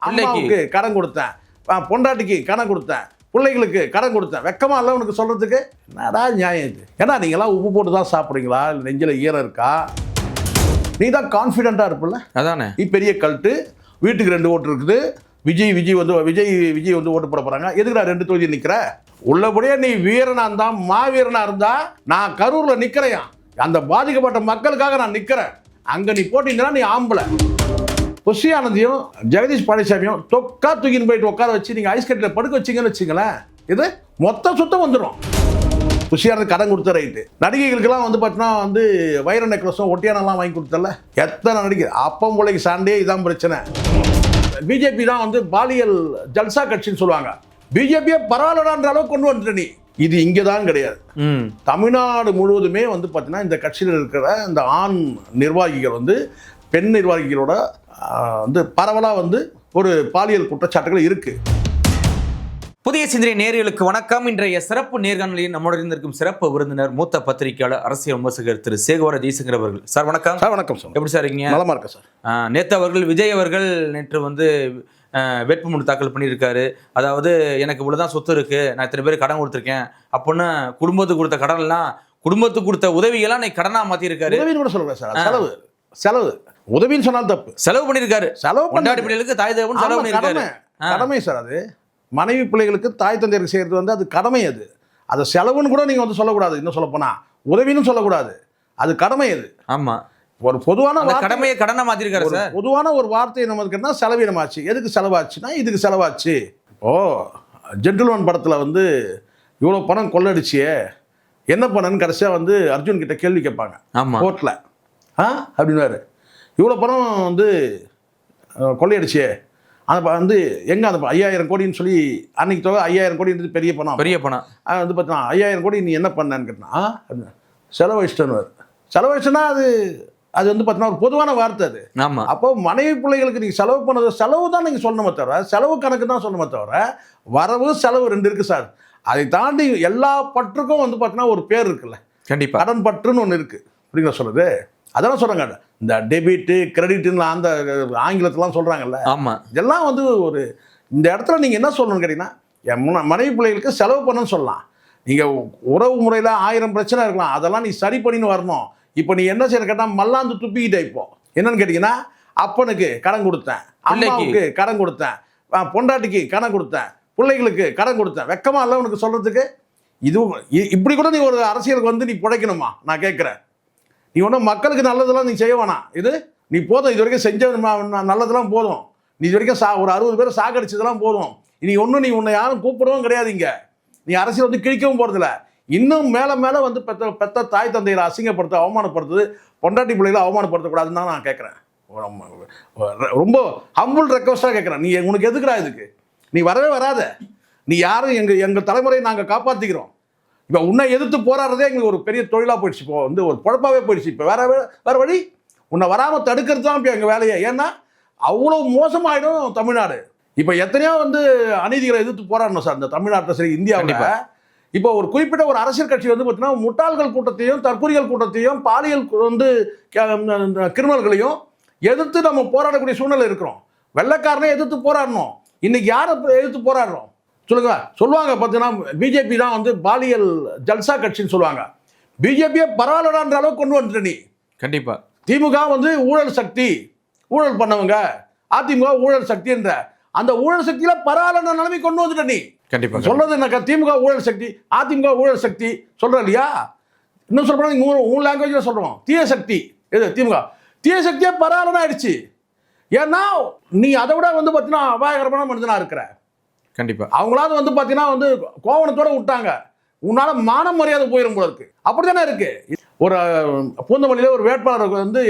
அம்மாவுக்கு கடன் கொடுத்தேன், பொண்டாட்டிக்கு கடன் கொடுத்தேன், பிள்ளைகளுக்கு கடன் கொடுத்தேன், வெக்கமா இல்லை உனக்கு சொல்கிறதுக்கு? என்னடா நியாயம் இது? ஏன்னா நீங்களாம் உப்பு போட்டு தான் சாப்பிட்றீங்களா, இல்லை நெஞ்சில் ஈரம் இருக்கா? நீ தான் கான்ஃபிடென்ட்டாக இருப்பில்ல, அதானே? நீ பெரிய கல்ட்டு, வீட்டுக்கு 2 ஓட்டு இருக்குது, விஜய் வந்து ஓட்டு போட போகிறாங்க, எதுக்குடா 2 தொகுதி நிற்கிற? உள்ளபடியே நீ வீரனா இருந்தா, மாவீரனா இருந்தா, நான் கரூரில் நிற்கிறேன், அந்த பாதிக்கப்பட்ட மக்களுக்காக நான் நிற்கிறேன், அங்கே நீ போட்டீங்கன்னா நீ ஆம்பளை. புஷி ஆனந்தியும் ஜெகதீஷ் பழனிசாமியும் தொக்கா தூக்கின்னு போயிட்டு உட்கார வச்சு நீங்கள் ஐஸ் கட்டில் படுக்க வச்சிங்கன்னு வச்சிங்களேன், இது மொத்த சுத்தம் வந்துடும். புஷி ஆனந்த் கடன் கொடுத்த ரைட்டு. நடிகைகளுக்கெல்லாம் வந்து பார்த்தீங்கன்னா வந்து வைர நெக்லஸும் ஒட்டியானெல்லாம் வாங்கி கொடுத்தல, எத்தனை நடிகை அப்பம் பிள்ளைக்கு சாண்டே இதான் பிரச்சனை. பிஜேபி தான் வந்து பாலியல் ஜல்சா கட்சின்னு சொல்லுவாங்க. பிஜேபியை பரவாயில்லன்ற அளவுக்கு கொண்டு வந்துட்ட நீ. இது இங்கே தான் கிடையாது, தமிழ்நாடு முழுவதுமே வந்து பார்த்தீங்கன்னா இந்த கட்சியில் இருக்கிற இந்த ஆண் நிர்வாகிகள் வந்து பெண் நிர்வாகிகளோட வந்து பரவலாக வந்து ஒரு பாலியல் குற்றச்சாட்டுகள் இருக்கு. புதிய சிந்தனை நேயர்களுக்கு வணக்கம். இன்றைய சிறப்பு நேர்காணலில் நம்முடன் இருந்திருக்கும் சிறப்பு விருந்தினர் மூத்த பத்திரிகையாளர், அரசியல் விமர்சகர் திரு சேகவர ஜெய்சங்கர் அவர்கள். சார் வணக்கம். சார் வணக்கம் சார். எப்படி சார் இருக்கீங்க? நலமா இருக்கேன் சார். நேற்று அவர்கள் விஜய் அவர்கள் நேற்று வந்து வேட்புமனு தாக்கல் பண்ணியிருக்காரு. அதாவது எனக்கு இவ்வளோதான் சொத்து இருக்கு, நான் இத்தனை பேர் கடன் கொடுத்துருக்கேன் அப்படின்னு குடும்பத்துக்கு கொடுத்த கடன்லாம், குடும்பத்துக்கு கொடுத்த உதவியெல்லாம் நான் கடனா மாத்திருக்காரு. உதவின்னு கூட சொல்லுங்க சார், செலவு உதவின்னு சொன்னாலும் தப்பு. செலவு பண்ணியிருக்காரு. செலவு கொண்டாடி பிள்ளைகளுக்கு தாய் தகவல் செலவு பண்ணியிருக்காரு. கடமை சார், அது மனைவி பிள்ளைகளுக்கு தாய் தந்தையருக்கு செய்கிறது வந்து அது கடமை. அது செலவுன்னு கூட நீங்கள் வந்து சொல்லக்கூடாது. இன்னும் சொல்லப்போனா உதவின்னு சொல்லக்கூடாது, அது கடமை. அது ஆமாம், ஒரு பொதுவான கடமையை கடனை மாத்திருக்காரு சார். பொதுவான ஒரு வார்த்தை நமக்கு என்ன, செலவீனமாச்சு. எதுக்கு செலவாச்சுன்னா இதுக்கு செலவாச்சு. ஓ ஜென்டில்மேன் படத்தில் வந்து இவ்வளோ பணம் கொள்ளடிச்சியே என்ன பண்ணன்னு கடைசியாக வந்து அர்ஜுன் கிட்ட கேள்வி கேட்பாங்க கோர்ட்டில். அப்படின்னாரு, இவ்வளோ பணம் வந்து கொள்ளையடிச்சே, அந்த வந்து எங்கே அந்த 5000 கோடின்னு சொல்லி அன்னைக்கு தொகை 5000 கோடி இருந்தது, பெரிய பணம் அது வந்து பார்த்தீங்கன்னா 5000 கோடி நீ என்ன பண்ணான்னு கேட்டான். செலவழிச்சிட்டேன்னு. செலவழிச்சுன்னா அது வந்து பார்த்தீங்கன்னா ஒரு பொதுவான வார்த்தை அது. ஆமாம். அப்போ மனைவி பிள்ளைகளுக்கு நீங்கள் செலவு பண்ணது செலவு தான் நீங்கள் சொல்லணுமே தவிர, செலவு கணக்கு தான் சொல்லணுமே தவிர, வரவு செலவு 2 இருக்குது சார். அதை தாண்டி எல்லா பற்றுக்கும் வந்து பார்த்தீங்கன்னா ஒரு பேர் இருக்குல்ல, கண்டிப்பாக கடன் பற்றுன்னு ஒன்று இருக்குது. அப்படிங்கிற சொல்லுது, அதெல்லாம் சொல்கிறாங்க. இந்த டெபிட்டு கிரெடிட்டுன்னு அந்த ஆங்கிலத்திலாம் சொல்கிறாங்கல்ல, ஆமாம், இதெல்லாம் வந்து ஒரு இந்த இடத்துல நீங்கள் என்ன சொல்லணும்னு கேட்டிங்கன்னா, என் மனைவி பிள்ளைகளுக்கு செலவு பண்ணணும்னு சொல்லலாம். நீங்கள் உறவு முறையில் 1000 பிரச்சனை இருக்கலாம், அதெல்லாம் நீ சரி பண்ணின்னு வரணும். இப்போ நீ என்ன செய்யணும் கேட்டால் மல்லாந்து துப்பிக்கிட்டே. இப்போ என்னன்னு கேட்டிங்கன்னா, அப்பனுக்கு கடன் கொடுத்தேன், அம்மாவுக்கு கடன் கொடுத்தேன், பொண்டாட்டிக்கு கடன் கொடுத்தேன், பிள்ளைகளுக்கு கடன் கொடுத்தேன், வெக்கமா இல்லை உனக்கு சொல்கிறதுக்கு? இது இப்படி கூட நீ ஒரு அரசியலுக்கு வந்து நீ பிழைக்கணுமா? நான் கேட்குறேன். நீ ஒன்றும் மக்களுக்கு நல்லதெல்லாம் நீ செய்ய வேணாம். நீ போதும், இது வரைக்கும் செஞ்ச நல்லதெல்லாம் போதும். நீ இது வரைக்கும் ஒரு 60 பேர் சாகடிச்சதெல்லாம் போதும். இனி ஒன்றும் நீ உன்னை யாரும் கூப்பிடவும் கிடையாது. இங்கே நீ அரசியல் வந்து கிழிக்கவும் போகிறதில்ல. இன்னும் மேலே மேலே வந்து பெத்த தாய் தந்தையில் அசிங்கப்படுத்த, அவமானப்படுத்துது, பொண்டாட்டி பிள்ளைகளை அவமானப்படுத்தக்கூடாதுன்னு தான் நான் கேட்குறேன். ரொம்ப ஹம்பிள் ரெக்வஸ்ட்டாக கேட்குறேன். நீ உனக்கு எதுக்குடா இதுக்கு? நீ வரவே வராத. நீ யாரும் எங்கள் தலைமுறையை நாங்கள் காப்பாற்றிக்கிறோம். இப்போ உன்னை எதிர்த்து போராடுறதே எங்களுக்கு ஒரு பெரிய தொழிலாக போயிடுச்சு. இப்போ வந்து ஒரு பொழப்பாகவே போயிடுச்சு. இப்போ வேறு வழி உன்னை வராமல் தடுக்கிறது தான் இப்போ எங்கள் வேலையை. ஏன்னா அவ்வளோ மோசமாயிடும் தமிழ்நாடு. இப்போ எத்தனையோ வந்து அநீதிகளை எதிர்த்து போராடணும் சார் இந்த தமிழ்நாட்டில், சரி இந்தியாவில். இப்போ ஒரு குறிப்பிட்ட ஒரு அரசியல் கட்சி வந்து பார்த்தீங்கன்னா முட்டாள்கள் கூட்டத்தையும், தற்கொலைகள் கூட்டத்தையும், பாலியல் வந்து கிரிமினல்களையும் எதிர்த்து நம்ம போராடக்கூடிய சூழ்நிலை இருக்கிறோம். வெள்ளைக்காரனே எதிர்த்து போராடணும். இன்னைக்கு யாரை எதிர்த்து போராடுறோம் சொல்லுவாங்க பார்த்தீங்கன்னா, பிஜேபி தான் வந்து பாலியல் ஜல்சா கட்சின்னு சொல்லுவாங்க. பிஜேபியை பரவாயில்லன்ற அளவுக்கு கொண்டு வந்துட்ட நீ. கண்டிப்பா திமுக வந்து ஊழல் சக்தி, ஊழல் பண்ணவங்க. அதிமுக ஊழல் சக்தி என்ற அந்த ஊழல் சக்தியில பரவாயில்ல நிலைமை கொண்டு வந்துட்ட நீ. கண்டிப்பா சொல்றது என்ன, திமுக ஊழல் சக்தி, அதிமுக ஊழல் சக்தி சொல்ற இல்லையா? இன்னும் சொல்றோம், உன் லாங்குவேஜ்ல சொல்றோம், தீய சக்தி. எது திமுக தீய சக்தியே பரவாயில்லன்னு ஆயிடுச்சு. ஏன்னா நீ அதை விட வந்து பார்த்தீங்கன்னா அபாயகரமான மனிதனா இருக்கிற. கண்டிப்பா அவங்களாவது வந்து பார்த்தீங்கன்னா வந்து கோவணத்தோட விட்டாங்க, உன்னால மான மரியாதை போயிடும் போல இருக்கு. அப்படித்தானே இருக்கு. ஒரு பூந்தமல்லியில ஒரு வேட்பாளருக்கு வந்து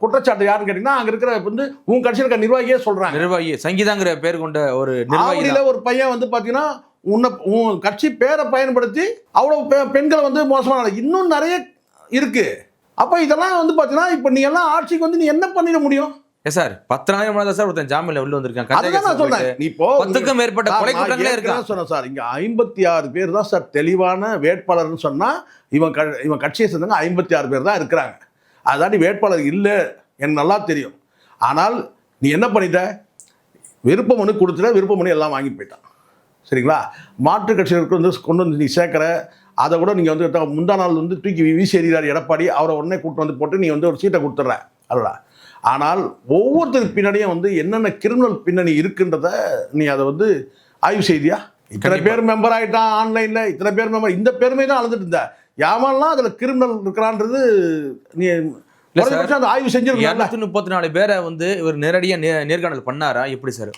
குற்றச்சாட்டு யாருன்னு கேட்டீங்கன்னா, அங்க இருக்கிற வந்து உன் கட்சியில் இருக்க நிர்வாகியே சொல்றாங்க. நிர்வாகி சங்கீதாங்கிற பேர் கொண்ட ஒரு நிர்வாகியில ஒரு பையன் வந்து பார்த்தீங்கன்னா உன் கட்சி பேரை பயன்படுத்தி அவ்வளவு பெண்களை வந்து மோசமான இன்னும் நிறைய இருக்கு. அப்ப இதெல்லாம் வந்து பார்த்தீங்கன்னா இப்போ நீ எல்லாம் ஆட்சிக்கு வந்து நீ என்ன பண்ணிட முடியும்? சார் 10 நாளைக்கு முன்னாடி சார் ஒருத்தன் ஜாமீன்ல வெளில வந்திருக்காங்க. இப்போ 10க்கும் மேற்பட்ட கொலை குற்றங்களே இருக்காங்க சொன்னேன் சார். இங்க 56 பேர் தான் சார் தெளிவான வேட்பாளர்னு சொன்னா, இவன் கட்சியை சேர்ந்தவங்க 56 பேர் தான் இருக்கிறாங்க. அதான் நீ வேட்பாளர் இல்லை எனக்கு நல்லா தெரியும். ஆனால் நீ என்ன பண்ணிட்ட, விருப்ப மனு கொடுத்துட்டு விருப்ப மனு எல்லாம் வாங்கி போயிட்டான். சரிங்களா? மாற்று கட்சிகளுக்கு வந்து கொண்டு வந்து நீ சேர்க்குற, அதை கூட நீங்கள் வந்து முந்தா நாள் வந்து தூக்கி வீசி எறிகிறார் எடப்பாடி, அவரை உடனே கூப்பிட்டு வந்து போட்டு நீ வந்து ஒரு சீட்டை கொடுத்துட்ற அல்ல. ஆனால் ஒவ்வொருத்தருக்கு பின்னாடியும் வந்து என்னென்ன கிரிமினல் பின்னணி இருக்குன்றத நீ அதை வந்து ஆய்வு செய்தியா? இத்தனை பேர் மெம்பர் ஆகிட்டான் ஆன்லைனில், இத்தனை பேர் மெம்பர், இந்த பேருமே தான் அழுதுட்டு இருந்த யாமெல்லாம் அதில் கிரிமினல் இருக்கிறான்றது நீ அந்த ஆய்வு செஞ்சிருக்கீங்க. 234 பேரை வந்து இவர் நேரடியா நேர்காணல் பண்ணாரா? எப்படி சார்?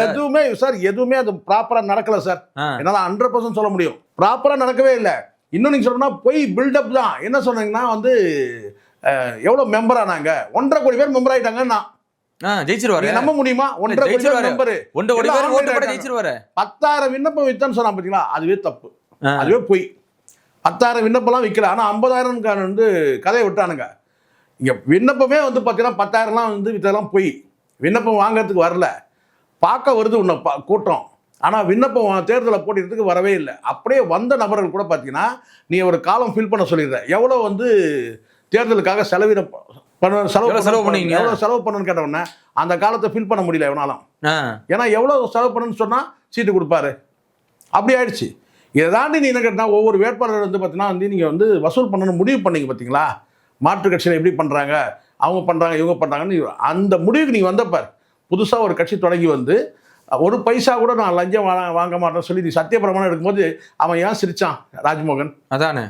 எதுவுமே சார் எதுவுமே அது ப்ராப்பரா நடக்கல சார். என்னால 100% சொல்ல முடியும், ப்ராப்பரா நடக்கவே இல்லை. இன்னும் நீங்க சொல்லணும்னா போய் பில்டப் தான். என்ன சொன்னீங்கன்னா வந்து எவ்வளவு மெம்பர் ஆனாங்க, 1.5 கோடி பேர் மெம்பர் ஆயிட்டாங்கன்னா ஜெயிச்சிருவாரு. நம்ப முடியுமா? 1.5 கோடி பேர் மெம்பர், 1 கோடி பேர் ஓட்டு போட ஜெயிச்சிருவாரு. 10,000 விண்ணப்பம் வித்தான்னு சொன்னா பாத்தீங்களா, அதுவே தப்பு, அதுவே போய் 10,000 விண்ணப்பம்லாம் விற்கல. ஆனால் 50,000 வந்து கதையை விட்டானுங்க. இங்கே விண்ணப்பமே வந்து பார்த்தீங்கன்னா 10,000லாம் வந்து வித்தெல்லாம் போய் விண்ணப்பம் வாங்கிறதுக்கு வரல, பார்க்க வருது உன்னை கூட்டம். ஆனால் விண்ணப்பம் தேர்தலை போட்டிறதுக்கு வரவே இல்லை. அப்படியே வந்த நபர்கள் கூட பார்த்தீங்கன்னா நீ ஒரு காலம் ஃபில் பண்ண சொல்லிடுற, எவ்வளோ வந்து தேர்தலுக்காக செலவு பண்ணணும்னு கேட்டவொடனே அந்த காலத்தை ஃபில் பண்ண முடியல எவனாலும். ஏன்னா எவ்வளோ செலவு பண்ணணும்னு சொன்னால் சீட்டு கொடுப்பாரு, அப்படி ஆயிடுச்சு. இதை தாண்டி நீ என்ன கேட்டால் ஒவ்வொரு வேட்பாளர் வந்து பார்த்தீங்கன்னா வந்து நீங்கள் வந்து வசூல் பண்ணணும்னு முடிவு பண்ணீங்க பார்த்தீங்களா? மாற்று கட்சியில் எப்படி பண்ணுறாங்க, அவங்க பண்ணுறாங்க, இவங்க பண்ணுறாங்கன்னு அந்த முடிவுக்கு நீங்கள் வந்தப்பார். புதுசாக ஒரு கட்சி தொடங்கி வந்து ஒரு பைசா கூட நான் லஞ்சம் வாங்க மாட்டேன்னு சொல்லி நீ சத்தியப்பிரமாணம் எடுக்கும்போது அவன் ஏன் சிரிச்சான் ராஜ்மோகன்? அதானே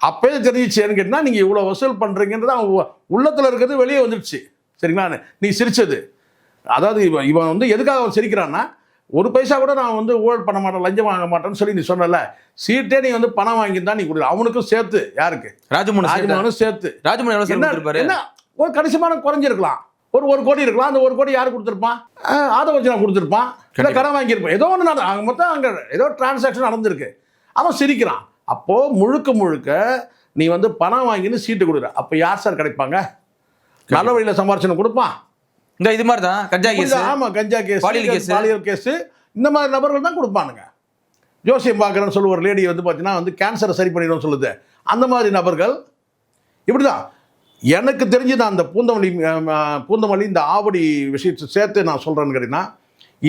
அப்போயே தெரிஞ்சிச்சேன்னு கேட்டால் நீங்கள் இவ்வளோ வசூல் பண்ணுறீங்கன்றது அவன் உள்ளத்தில் இருக்கிறது வெளியே வந்துடுச்சு. சரிங்களா? நீ சிரிச்சது அதாவது இவன் வந்து எதுக்காக அவன் சிரிக்கிறான்னா, ஒரு பைசா கூட நான் வந்து ஊழல் பண்ண மாட்டேன், லஞ்சம் வாங்க மாட்டேன்னு சொல்லி நீ சொன்னல, சீட்டே நீ வந்து பணம் வாங்கியிருந்தா நீ கொடு. அவனுக்கும் சேர்த்து, யாருக்கு? ராஜ்மோகனும் சேர்த்து. என்ன ஒரு கணிசமான குறைஞ்சிருக்கலாம், ஒரு 1 கோடி இருக்கலாம். அந்த 1 கோடி யாரு கொடுத்துருப்பான்? ஆதவர்ஜனா கொடுத்துருப்பான், இல்லை கடன் வாங்கியிருப்பான். ஏதோ ஒன்று அங்கே மொத்தம் அங்கே ஏதோ டிரான்சாக்ஷன் நடந்திருக்கு. அவன் சிரிக்கிறான். அப்போது முழுக்க நீ வந்து பணம் வாங்கின்னு சீட்டு கொடுக்குற. அப்போ யார் சார் கிடைப்பாங்க? நல்ல வழியில் சம்பாரிச்சனை கொடுப்பான். இந்த இது மாதிரி தான் கஞ்சா கேஸ், ஆமாம் கஞ்சா கேஸ், பாலியல் கேஸ், இந்த மாதிரி நபர்கள் தான் கொடுப்பானுங்க. ஜோசியம் பார்க்குறேன்னு சொல்லி ஒரு லேடி வந்து பார்த்தீங்கன்னா வந்து கேன்சரை சரி பண்ணிடும்னு சொல்லுது. அந்த மாதிரி நபர்கள் இப்படி தான். எனக்கு தெரிஞ்சு நான் அந்த பூந்தமல்லி இந்த ஆவடி விஷயத்தை சேர்த்து நான் சொல்கிறேன்னு கேட்டிங்கன்னா,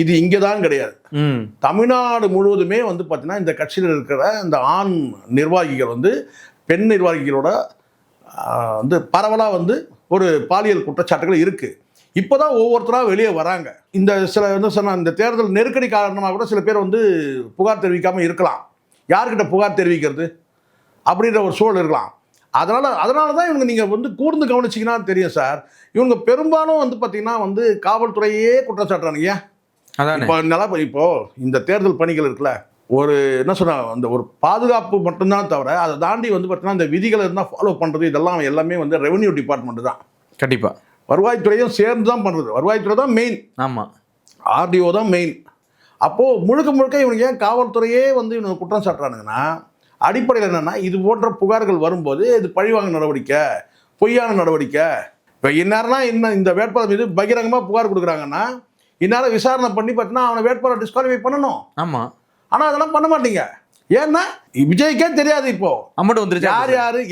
இது இங்கே தான் கிடையாது, தமிழ்நாடு முழுவதுமே வந்து பார்த்தீங்கன்னா இந்த கட்சியில் இருக்கிற இந்த ஆண் நிர்வாகிகள் வந்து பெண் நிர்வாகிகளோட வந்து பரவலாக வந்து ஒரு பாலியல் குற்றச்சாட்டுகள் இருக்குது. இப்போ தான் ஒவ்வொருத்தராக வெளியே வராங்க. இந்த சில என்ன சொன்னால் இந்த தேர்தல் நெருக்கடி காரணமாக கூட சில பேர் வந்து புகார் தெரிவிக்காமல் இருக்கலாம். யார்கிட்ட புகார் தெரிவிக்கிறது அப்படின்ற ஒரு சூழல் இருக்கலாம். அதனால தான் இவங்க நீங்கள் வந்து கூர்ந்து கவனிச்சிங்கன்னா தெரியும் சார், இவங்க பெரும்பாலும் வந்து பார்த்திங்கன்னா வந்து காவல்துறையே குற்றச்சாட்டுறானுங்க. இப்போ இந்த தேர்தல் பணிகள் இருக்குல்ல, ஒரு என்ன சொன்னா அந்த ஒரு பாதுகாப்பு மட்டும்தான் தவிர அதை தாண்டி வந்து பார்த்தீங்கன்னா இந்த விதிகளை இருந்தால் ஃபாலோ பண்ணுறது இதெல்லாம் எல்லாமே வந்து ரெவன்யூ டிபார்ட்மெண்ட் தான். கண்டிப்பாக வருவாய்த்துறையும் சேர்ந்து தான் பண்ணுறது. வருவாய்த்துறை தான் மெயின். ஆமாம், ஆர்டிஓ தான் மெயின். அப்போது முழுக்க இவனுக்கு ஏன் காவல்துறையே வந்து இவனுக்கு குற்றம் சாட்டுறானுங்கன்னா, அடிப்படையில் என்னென்னா இது போன்ற புகார்கள் வரும்போது இது பழிவாங்க நடவடிக்கை, பொய்யான நடவடிக்கை. இப்போ இந்நேரம்னா இன்னும் இந்த வேட்பாளர் மீது பகிரங்கமாக புகார் கொடுக்குறாங்கன்னா இந்நேரம் விசாரணை பண்ணி பார்த்தீங்கன்னா அவனை வேட்பாளர் டிஸ்குவாலிஃபை பண்ணணும். ஆமாம், ஆனால் அதெல்லாம் பண்ண மாட்டீங்க. ஏன்னா விஜய்க்கே தெரியாது இப்போ அமௌண்ட் வந்துருச்சு,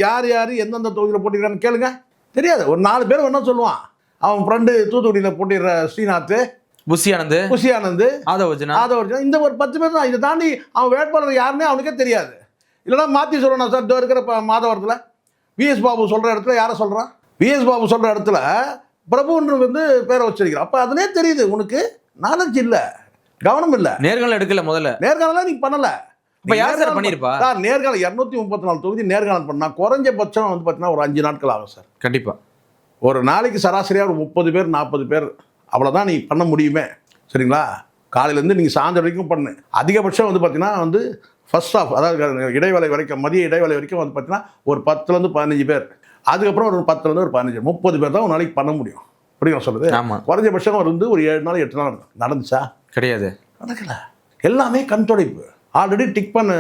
யார் யார் எந்தெந்த தொகுதியில் போட்டிக்கிறான்னு கேளுங்க, தெரியாது. ஒரு 4 பேர் வேணா சொல்லுவான். அவன் ஃப்ரெண்டு தூத்துக்குடியில் போட்டிடுற ஸ்ரீநாத், புஷியானந்த், ஆதவர்ஜனா, இந்த ஒரு 10 பேர் தான். இதை தாண்டி அவன் வேட்பாளர் யாருன்னே அவனுக்கே தெரியாது. இல்லைனா மாற்றி சொல்லணும் சார், இதோ இருக்கிற மாதவரத்தில் விஎஸ் பாபு சொல்கிற இடத்துல யாரை சொல்கிறான்? விஎஸ் பாபு சொல்கிற இடத்துல பிரபுன்னு வந்து பேரை வச்சிருக்கிறான். அப்போ அதுலேயே தெரியுது உனக்கு நாலேஜ் இல்லை, கவனம் இல்லை, நேர்காணல் எடுக்கல. முதல்ல நேர்காணலாம் நீ பண்ணலை. இப்போ யார் சார் பண்ணியிருப்பா சார்? நேர்காணல் 234 தொகுதி நேர்காணல் பண்ணால் குறைஞ்சபட்சம் வந்து பார்த்தீங்கன்னா ஒரு 5 நாட்கள் ஆகும் சார். கண்டிப்பாக ஒரு நாளைக்கு சராசரியாக ஒரு 30 பேர் 40 பேர் அவ்வளோதான் நீ பண்ண முடியுமே. சரிங்களா? காலையிலேருந்து நீங்கள் சாயந்தரம் வரைக்கும் பண்ணு. அதிகபட்சம் வந்து பார்த்தீங்கன்னா வந்து ஃபர்ஸ்ட் ஆஃப், அதாவது இடைவேளை வரைக்கும், மதிய இடைவேளை வரைக்கும் வந்து பார்த்தீங்கன்னா ஒரு 10லேருந்து 15 பேர், அதுக்கப்புறம் ஒரு 10லேருந்து ஒரு 15, 30 பேர் தான் ஒரு நாளைக்கு பண்ண முடியும். அப்படி நான் சொல்லுது. ஆமாம், குறைஞ்சபட்சம் வந்து ஒரு 7 நாள் 8 நாள் நடந்துச்சா? கிடையாது, நடக்கல. எல்லாமே கண் துடைப்பு. ஆல்ரெடி டிக் பண்ண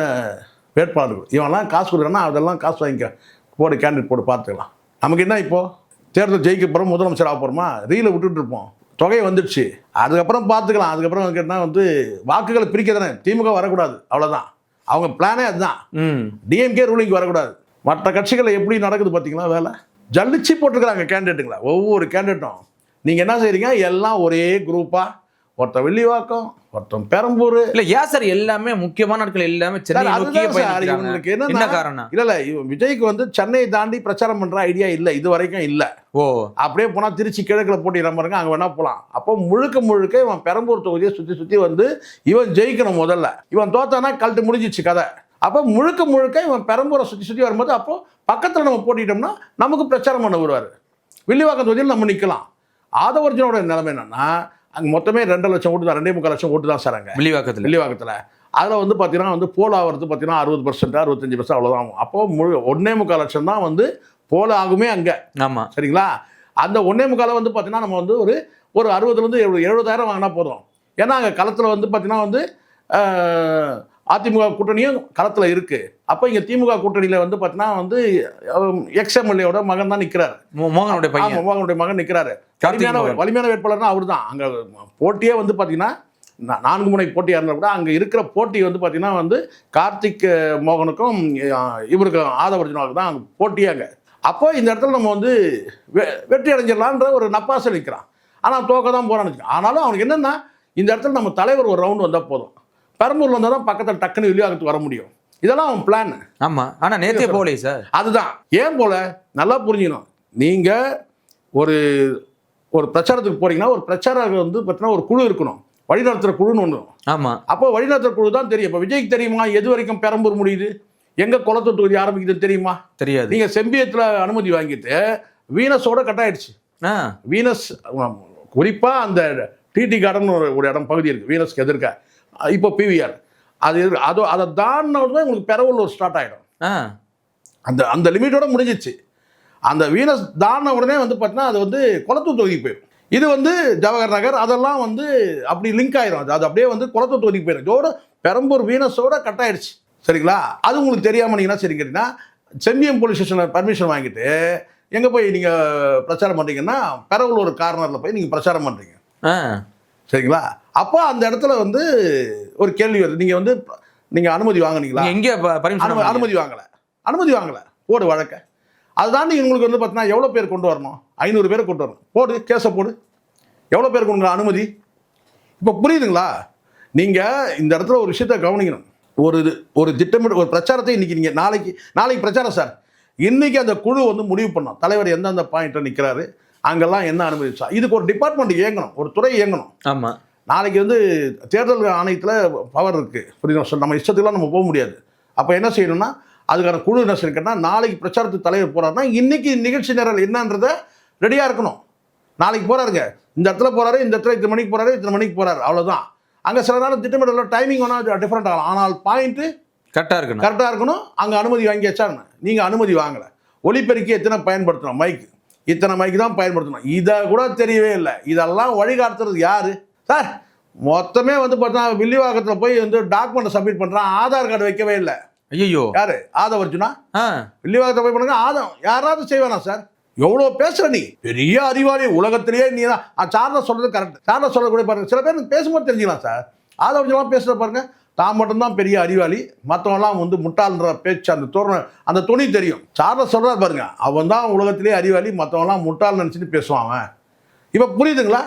வேட்பாளர்கள் இவன்லாம் காசு கொடுக்குறான்னா அதெல்லாம் காசு வாங்கிக்க, போடு கேண்டிடேட் போட்டு பார்த்துக்கலாம். நமக்கு என்ன இப்போது தேர்தல் ஜெயிக்க போகிறோம், முதலமைச்சர் ஆக போகிறோமா, ரீலை விட்டுட்டுருப்போம், தொகை வந்துடுச்சு, அதுக்கப்புறம் பார்த்துக்கலாம். அதுக்கப்புறம் கேட்டால் வந்து வாக்குகளை பிரிக்க தானே, திமுக வரக்கூடாது, அவ்வளோதான் அவங்க பிளானே. அதுதான் டிஎம்கே ரூலிங் வரக்கூடாது. மற்ற கட்சிகளில் எப்படி நடக்குது பார்த்தீங்களா வேலை? ஜல்லிச்சு போட்டுருக்குறாங்க கேண்டிடேட்டுங்களா. ஒவ்வொரு கேண்டிடேட்டும் நீங்கள் என்ன செய்கிறீங்க, எல்லாம் ஒரே குரூப்பாக ஒருத்தன் வில்லிவாக்கம், ஒருத்தன் பெரம்பூர். இல்ல ஏன் சார் எல்லாமே முக்கியமான நாட்கள் எல்லாமே சென்னை நோக்கியே பயணிக்கிறாங்க? என்ன காரணம்? இல்ல விஜய்க்கு வந்து சென்னையை தாண்டி பிரச்சாரம் பண்ற ஐடியா இல்ல, இது வரைக்கும் இல்ல. ஓ, அப்படியே போனா திருச்சி கிழக்குல போட்டிடுற பாருங்க, அங்க வேணா போலாம். அப்போ முழுக்க இவன் பெரம்பூர் தொகுதியை சுத்தி வந்து இவன் ஜெயிக்கணும். முதல்ல இவன் தோத்தானா கழட்டு முடிஞ்சிச்சு கதை. அப்போ முழுக்க இவன் பெரம்பூரை சுத்தி வரும்போது அப்போ பக்கத்துல நம்ம போட்டிட்டோம்னா நமக்கு பிரச்சாரம் பண்ண வருவாரு. வில்லிவாக்கம் தொகுதியில் நம்ம நிக்கலாம். ஆதவர்ஜனோட நிலைமை என்னன்னா, அங்கே மொத்தமே 2 லட்சம் ஓட்டு தான், 2.25 லட்சம் ஓட்டு தான் சார் அங்கே வில்லிவாக்கத்தில். அதில் வந்து பார்த்தீங்கன்னா வந்து போல் ஆகிறது பார்த்தீங்கன்னா 60%, 65% அவ்வளோதான் ஆகும். அப்போ 1.25 லட்சம் தான் வந்து போல் ஆகுமே அங்கே. ஆமாம், சரிங்களா? அந்த 1.25 வந்து பார்த்தீங்கன்னா நம்ம வந்து ஒரு 60,000 70,000 வாங்கினா போதும். ஏன்னா அங்கே களத்தில் வந்து பார்த்தீங்கன்னா வந்து அதிமுக கூட்டணியும் களத்தில் இருக்கு. அப்போ இங்கே திமுக கூட்டணியில் வந்து பார்த்தீங்கன்னா வந்து எக்ஸ்எம்எல்ஏவோட மகன் தான் நிற்கிறாரு, மோகனுடைய மகன் நிற்கிறாரு. வலிமையான வேட்பாளர்னா அவர் தான். அங்கே போட்டியே வந்து பார்த்தீங்கன்னா 4 முனை போட்டியாக இருந்தால் கூட அங்கே இருக்கிற போட்டி வந்து பார்த்தீங்கன்னா வந்து கார்த்திக் மோகனுக்கும் இவருக்கும் ஆதவர்ஜுனாவுக்கு தான் அங்கே போட்டியாங்க. அப்போ இந்த இடத்துல நம்ம வந்து வெற்றி அடைஞ்சிடலான்ற ஒரு நப்பாசை நிற்கிறான். ஆனால் தோக்க தான் போகிறான்னு. ஆனாலும் அவனுக்கு என்னென்னா, இந்த இடத்துல நம்ம தலைவர் ஒரு ரவுண்டு வந்தால் போதும், பெரம்பூர்ல வந்தால் தான் பக்கத்தில் டக்குன்னு வில்லிவாக்கத்துக்கு வர முடியும். இதெல்லாம் அவன் பிளான். ஆமாம், ஆனால் நேற்றே போகலையே சார். அதுதான் ஏன் போல நல்லா புரிஞ்சுக்கணும். நீங்கள் ஒரு பிரச்சாரத்துக்கு போறீங்கன்னா ஒரு பிரச்சாரர்கள் வந்து பார்த்தீங்கன்னா ஒரு குழு இருக்கணும், வழிநடத்துகிற குழுன்னு ஒன்று. ஆமாம், அப்போ வழிநடத்துகிற குழு தான் தெரியும். இப்போ விஜய்க்கு தெரியுமா எது வரைக்கும் பெரம்பூர் முடியுது, எங்கே குளத்தூர் தொகுதி ஆரம்பிக்குதுன்னு தெரியுமா? தெரியாது. நீங்கள் செம்பியத்தில் அனுமதி வாங்கிட்டு வீனஸோட கட் ஆயிடுச்சு. வீனஸ் குறிப்பாக அந்த டிடி கார்டன் ஒரு இடம் பகுதி இருக்குது வீனஸ்க்கு எதிர்க்க, இப்போ பிவிஆர் அதை தாண்டினது தான் உங்களுக்கு பெரம்பூர் ஸ்டார்ட் ஆகிடும். அந்த லிமிட்டோட முடிஞ்சிச்சு. அந்த வீனஸ் தாண்டின உடனே வந்து பார்த்தீங்கன்னா அது வந்து குளத்தூர் தொகுதிக்கு போயிடும். இது வந்து ஜவஹர் நகர் அதெல்லாம் வந்து அப்படி லிங்க் ஆயிரும். அது அப்படியே வந்து குளத்தூர் தொகுதிக்கு போயிடும். இதோட பெரம்பூர் வீனஸோட கட் ஆயிடுச்சு. சரிங்களா? அது உங்களுக்கு தெரியாமல் நீங்கன்னா சரி கேட்டீங்கன்னா செம்பியம் போலீஸ் ஸ்டேஷனில் பர்மிஷன் வாங்கிட்டு எங்கே போய் நீங்கள் பிரச்சாரம் பண்ணுறீங்கன்னா பெரம்பூர் ஒரு கார்னரில் போய் நீங்கள் பிரச்சாரம் பண்ணுறீங்க. சரிங்களா? அப்போ அந்த இடத்துல வந்து ஒரு கேள்வி வருது, நீங்கள் அனுமதி வாங்கினீங்களா? எங்கே அனுமதி வாங்கலை போடு வழக்க. அதுதான் உங்களுக்கு வந்து பார்த்தீங்கன்னா எவ்வளோ பேர் கொண்டு வரணும்? 500 பேர் கொண்டு வரணும். போடு கேஸை போடு. எவ்வளோ பேருக்கு உங்களுக்கு அனுமதி? இப்போ புரியுதுங்களா? நீங்கள் இந்த இடத்துல ஒரு விஷயத்தை கவனிக்கணும். ஒரு திட்டமிட்டு ஒரு பிரச்சாரத்தை இன்றைக்கி நீங்கள் நாளைக்கு பிரச்சாரம் சார், இன்றைக்கி அந்த குழு வந்து முடிவு பண்ணோம் தலைவர் எந்தெந்த பாயிண்ட்டை நிற்கிறாரு, அங்கெல்லாம் என்ன அனுமதிச்சா. இதுக்கு ஒரு டிபார்ட்மெண்ட் இயங்கணும், ஒரு துறை இயங்கணும். ஆமாம், நாளைக்கு வந்து தேர்தல் ஆணையத்தில் பவர் இருக்குது, புரியுது? நம்ம இஷ்டத்துக்குலாம் நம்ம போக முடியாது. அப்போ என்ன செய்யணும்னா அதுக்கான குழு என்ன செய்யணும்னா, நாளைக்கு பிரச்சாரத்துக்கு தலைவர் போகிறாருன்னா இன்றைக்கி நிகழ்ச்சி நேரம் என்னன்றதை ரெடியாக இருக்கணும். நாளைக்கு போகிறாருங்க, இந்த இடத்துல போகிறாரு, இந்த இடத்துல இத்தனை மணிக்கு போகிறாரு, இத்தனை மணிக்கு போகிறாரு, அவ்வளோதான். அங்கே சில நேரம் திட்டமிடல டைமிங் வேணால் டிஃப்ரெண்ட் ஆகலாம், ஆனால் பாயிண்ட்டு கரெக்டாக இருக்கணும். அங்கே அனுமதி வாங்கியாச்சான்னு நீங்கள் அனுமதி வாங்கலை. ஒலிபெருக்கி எத்தனை பயன்படுத்தணும், மைக்கு இத்தனை மைக்கு தான் பயன்படுத்தணும், இதை கூட தெரியவே இல்லை. இதெல்லாம் வழிகாட்டுறது யார் சார்? மொத்தமே வந்து பார்த்தா வில்லிவாக்கத்தில் போய் வந்து டாக்குமெண்ட் சப்மிட் பண்ணுறான், ஆதார் கார்டு வைக்கவே இல்லை. ஐயோ, யாரு? ஆதவர்ஜுனா. வில்லிவாக்கத்தை போய் பண்ணுங்க, யாராவது செய்வானா சார்? எவ்வளோ பேசுற நீ, பெரிய அறிவாளி உலகத்திலேயே நீ தான். சார்லஸ் சொல்றது கரெக்ட். சார்லஸ் சொல்லக்கூடிய பாருங்க, சில பேர் பேசும்போது தெரிஞ்சுக்கலாம் சார். ஆதவர்ஜுனா பேசுகிற பாருங்க, தான் மட்டும்தான் பெரிய அறிவாளி, மற்றவங்களாம் வந்து முட்டாள்ன்ற பேச்சு, அந்த துணி தெரியும். சார்லஸ் சொல்கிறார் பாருங்க, அவன் தான் உலகத்திலே அறிவாளி, மற்றவங்களாம் முட்டாள் நினச்சிட்டு பேசுவான் அவன். இப்போ புரியுதுங்களா?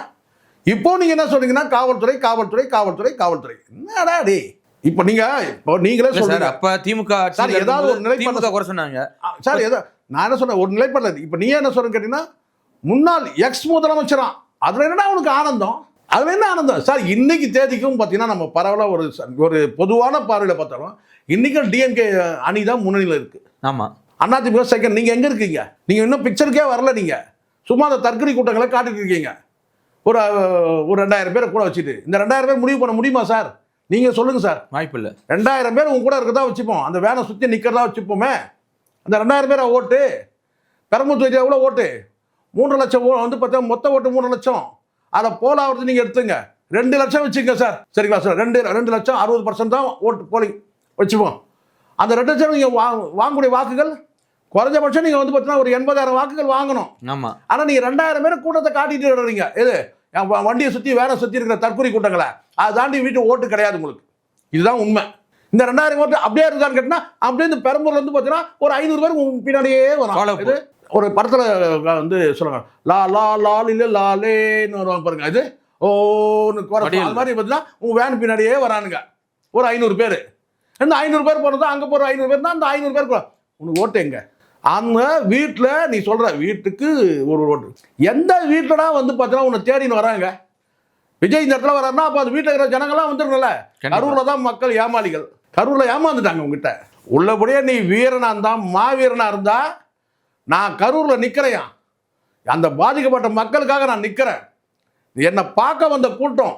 இப்போ நீங்கள் என்ன சொல்றீங்கன்னா காவல்துறை என்னடா டே? இப்போ நீங்களே சொல்றீங்க. அப்போ திமுக ஏதாவது ஒரு நிலைப்பாடு குறை சொன்னாங்க சார். நான் என்ன சொன்னேன், ஒரு நிலைப்பாடு. இப்போ நீ என்ன சொல்றேன்னு கேட்டீங்கன்னா, முன்னாள் எக்ஸ் முதலமைச்சரா, அதில் என்னடா உனக்கு ஆனந்தம்? அது என்ன ஆனந்தம் சார்? இன்னைக்கு தேதிக்கும் பார்த்தீங்கன்னா நம்ம பரவலாக ஒரு பொதுவான பார்வையில் பார்த்தாலும் இன்னைக்கும் டிஎம்கே அணி தான் முன்னணியில் இருக்கு. ஆமாம், அதிமுக செகண்ட். நீங்கள் எங்கே இருக்கீங்க? நீங்கள் இன்னும் பிக்சருக்கே வரல. நீங்கள் சும்மா அந்த தற்கொலை கூட்டங்களை காட்டிட்டு இருக்கீங்க. ஒரு 2000 பேரை கூட வச்சுட்டு இந்த 2000 பேர் முடிவு பண்ண முடியுமா சார்? நீங்கள் சொல்லுங்கள் சார். வாய்ப்பு இல்லை. 2000 பேர் உங்க கூட இருக்கிறதா வச்சுப்போம், அந்த வேனை சுற்றி நிற்கிறதா வச்சுப்போமே. அந்த 2000 பேரை ஓட்டு பெரம்பூர் தொகுதி எவ்வளோ ஓட்டு? 3 லட்சம் வந்து பார்த்தா மொத்த ஓட்டு 3 லட்சம். அதை போலாவது நீங்கள் எடுத்துங்க, 2 லட்சம் வச்சுக்கங்க சார். சரிங்களா சார்? 2 லட்சம் 60% தான் ஓட்டு போலிங் வச்சுப்போம். அந்த 2 லட்சம் நீங்கள் வாங்கக்கூடிய வாக்குகள் குறைஞ்சபட்சம் நீங்கள் வந்து பார்த்தீங்கன்னா ஒரு 80,000 வாக்குகள் வாங்கணும். ஆமாம். ஆனால் நீங்கள் 2000 பேர் கூட்டத்தை காட்டிட்டு வர்றீங்க. எது வண்டியை சுற்றி வேற சுற்றி இருக்கிற தற்கொலை கூட்டங்களை, அதை தாண்டி வீட்டு ஓட்டு கிடையாது உங்களுக்கு. இதுதான் உண்மை. இந்த 2000 ஓட்டு அப்படியே இருக்கான்னு கேட்டினா, அப்படியே இந்த பெரம்பூர்ல வந்து பார்த்தீங்கன்னா ஒரு 500 பேர் பின்னாடியே வரும். இது ஒரு படத்தில் வந்து சொல்லுவாங்க, லா லா லால் இல்லை லாலேன்னு வருவாங்க பாருங்க. இது ஓன்னு அது மாதிரி பார்த்தீங்கன்னா உங்கள் வேன் பின்னாடியே வரானுங்க ஒரு 500 பேர். இந்த 500 பேர் போனது அங்கே போகிற 500 பேர் தான் அந்த 500 பேர் உனக்கு ஓட்டு எங்க? அந்த வீட்டில் நீ சொல்கிற வீட்டுக்கு ஒரு ஓட்டு. எந்த வீட்டிலடா வந்து பார்த்தீங்கன்னா உன்னை தேடின்னு வராங்க? விஜய் இந்த இடத்துல வர்றாருன்னா அப்போ அந்த வீட்டில் இருக்கிற ஜனங்கள்லாம் வந்துருங்கல்ல. கரூரில் தான் மக்கள் ஏமாளிகள். கரூரில் ஏமாந்துட்டாங்க உங்ககிட்ட. உள்ளபடியே நீ வீரனாக இருந்தா மாவீரனாக இருந்தா நான் கரூரில் நிற்கிறேன். அந்த பாதிக்கப்பட்ட மக்களுக்காக நான் நிற்கிறேன். என்னை பார்க்க வந்த கூட்டம்